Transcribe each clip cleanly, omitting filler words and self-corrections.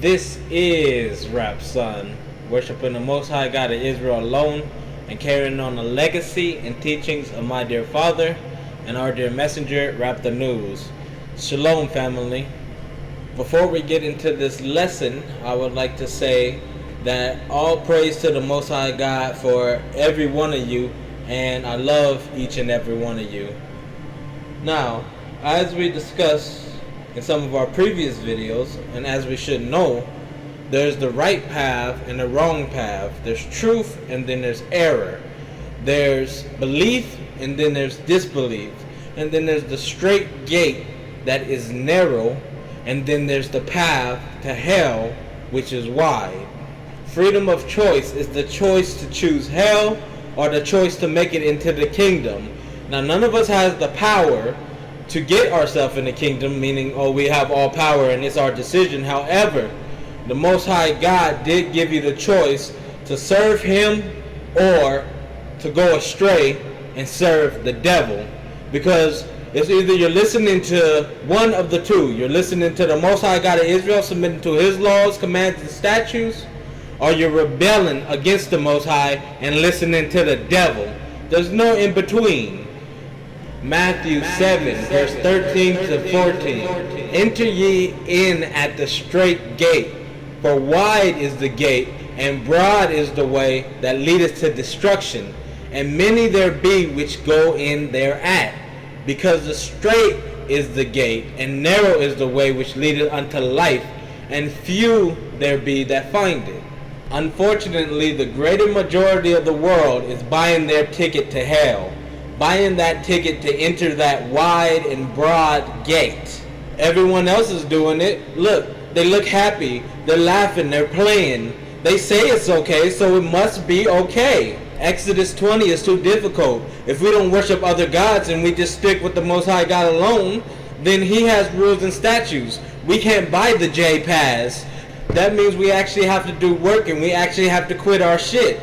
This is Rap Son, worshiping the Most High God of Israel alone and carrying on the legacy and teachings of my dear father and our dear messenger, Rap the News. Shalom, family. Before we get into this lesson, I would like to say that all praise to the Most High God for every one of you, and I love each and every one of you. Now, as we discussed in some of our previous videos, and as we should know, there's the right path and the wrong path. There's truth and then there's error. There's belief and then there's disbelief. And then there's the straight gate that is narrow, and then there's the path to hell, which is wide. Freedom of choice is the choice to choose hell or the choice to make it into the kingdom. Now, none of us has the power to get ourselves in the kingdom, meaning, we have all power and it's our decision. However, the Most High God did give you the choice to serve Him or to go astray and serve the devil. Because it's either you're listening to one of the two. You're listening to the Most High God of Israel, submitting to His laws, commands, and statutes, or you're rebelling against the Most High and listening to the devil. There's no in between. Matthew 7, verse 13 to 14. Enter ye in at the strait gate, for wide is the gate, and broad is the way that leadeth to destruction, and many there be which go in thereat. Because the strait is the gate, and narrow is the way which leadeth unto life, and few there be that find it. Unfortunately, the greater majority of the world is buying their ticket to hell, buying that ticket to enter that wide and broad gate. Everyone else is doing it. Look, they look happy, they're laughing, they're playing. They say it's okay, so it must be okay. Exodus 20 is too difficult. If we don't worship other gods and we just stick with the Most High God alone, then He has rules and statutes. We can't buy the J Pass. That means we actually have to do work and we actually have to quit our shit.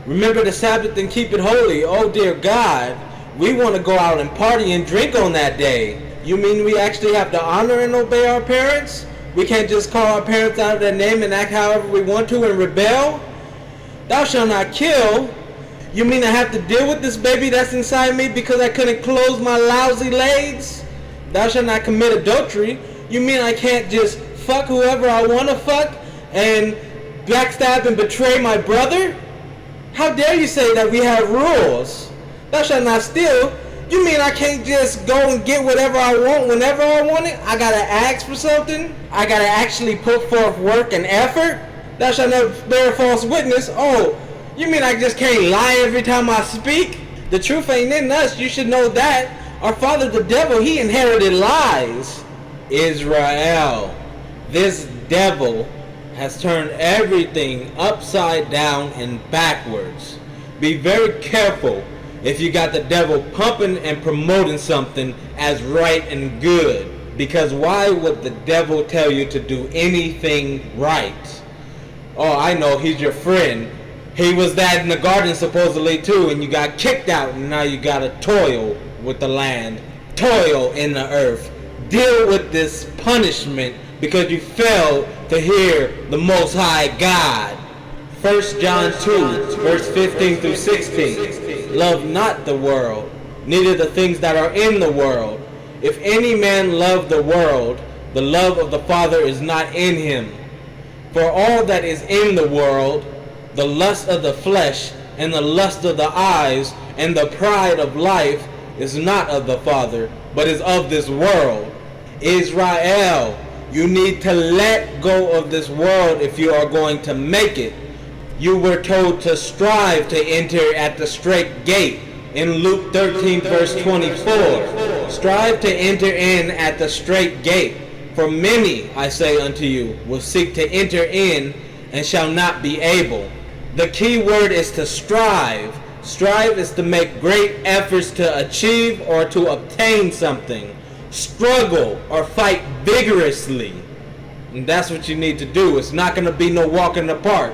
Remember the Sabbath and keep it holy. Oh dear God, we want to go out and party and drink on that day. You mean we actually have to honor and obey our parents? We can't just call our parents out of their name and act however we want to and rebel? Thou shalt not kill. You mean I have to deal with this baby that's inside me because I couldn't close my lousy legs? Thou shalt not commit adultery. You mean I can't just fuck whoever I want to fuck and backstab and betray my brother? How dare you say that we have rules? Thou shalt not steal. You mean I can't just go and get whatever I want whenever I want it? I gotta ask for something? I gotta actually put forth work and effort? Thou shalt not bear false witness. Oh, you mean I just can't lie every time I speak? The truth ain't in us. You should know that. Our father the devil, he inherited lies. Israel, this devil has turned everything upside down and backwards. Be very careful if you got the devil pumping and promoting something as right and good. Because why would the devil tell you to do anything right? Oh, I know, he's your friend. He was that in the garden supposedly too, and you got kicked out, and now you gotta toil with the land, toil in the earth, deal with this punishment because you failed to hear the Most High God. 1 John 2, verse 15 through 16. Love not the world, neither the things that are in the world. If any man love the world, the love of the Father is not in him. For all that is in the world, the lust of the flesh, and the lust of the eyes, and the pride of life, is not of the Father, but is of this world. Israel, you need to let go of this world if you are going to make it. You were told to strive to enter at the strait gate in Luke 13 verse 24. Strive to enter in at the strait gate. For many, I say unto you, will seek to enter in and shall not be able. The key word is to strive. Strive is to make great efforts to achieve or to obtain something. Struggle or fight vigorously. And that's what you need to do. It's not going to be no walk in the park.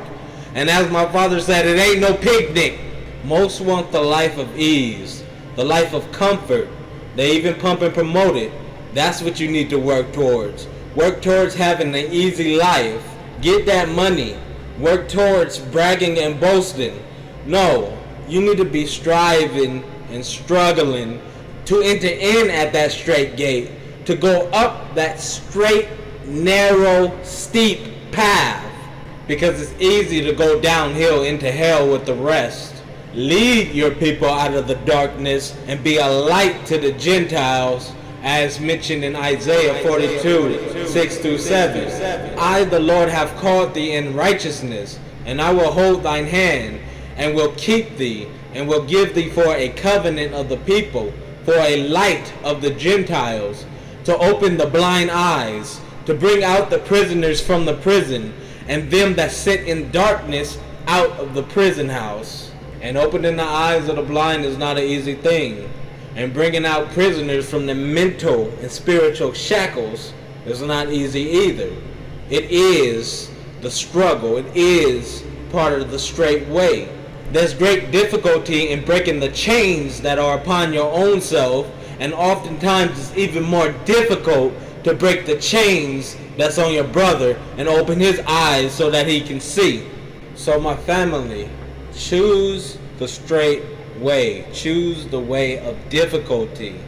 And as my father said, it ain't no picnic. Most want the life of ease, the life of comfort. They even pump and promote it. That's what you need to work towards. Work towards having an easy life. get that money, work towards bragging and boasting. No, you need to be striving and struggling to enter in at that straight gate, to go up that straight, narrow, steep path, because it's easy to go downhill into hell with the rest. Lead your people out of the darkness and be a light to the Gentiles, as mentioned in Isaiah 42, 6 through 7. I, the Lord, have called thee in righteousness, and I will hold thine hand, and will keep thee, and will give thee for a covenant of the people, for a light of the Gentiles, to open the blind eyes, to bring out the prisoners from the prison, and them that sit in darkness out of the prison house. And opening the eyes of the blind is not an easy thing. And bringing out prisoners from the mental and spiritual shackles is not easy either. It is the struggle. It is part of the straight way. There's great difficulty in breaking the chains that are upon your own self, and oftentimes it's even more difficult to break the chains that's on your brother and open his eyes so that he can see. So my family, choose the straight way. Choose the way of difficulty.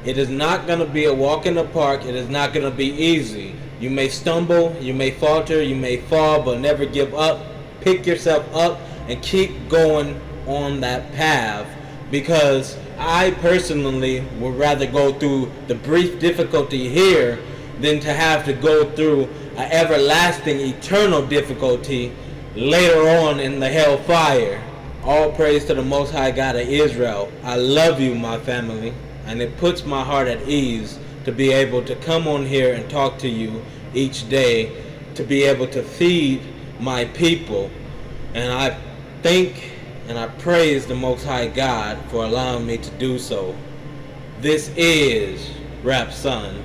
It is not going to be a walk in the park. It is not going to be easy. You may stumble, you may falter, you may fall, but never give up. Pick yourself up and keep going on that path, because I personally would rather go through the brief difficulty here than to have to go through an everlasting, eternal difficulty later on in the hellfire. All praise to the Most High God of Israel. I love you, my family, and it puts my heart at ease to be able to come on here and talk to you each day, to be able to feed my people. And I thank and I praise the Most High God for allowing me to do so. This is Rap Son.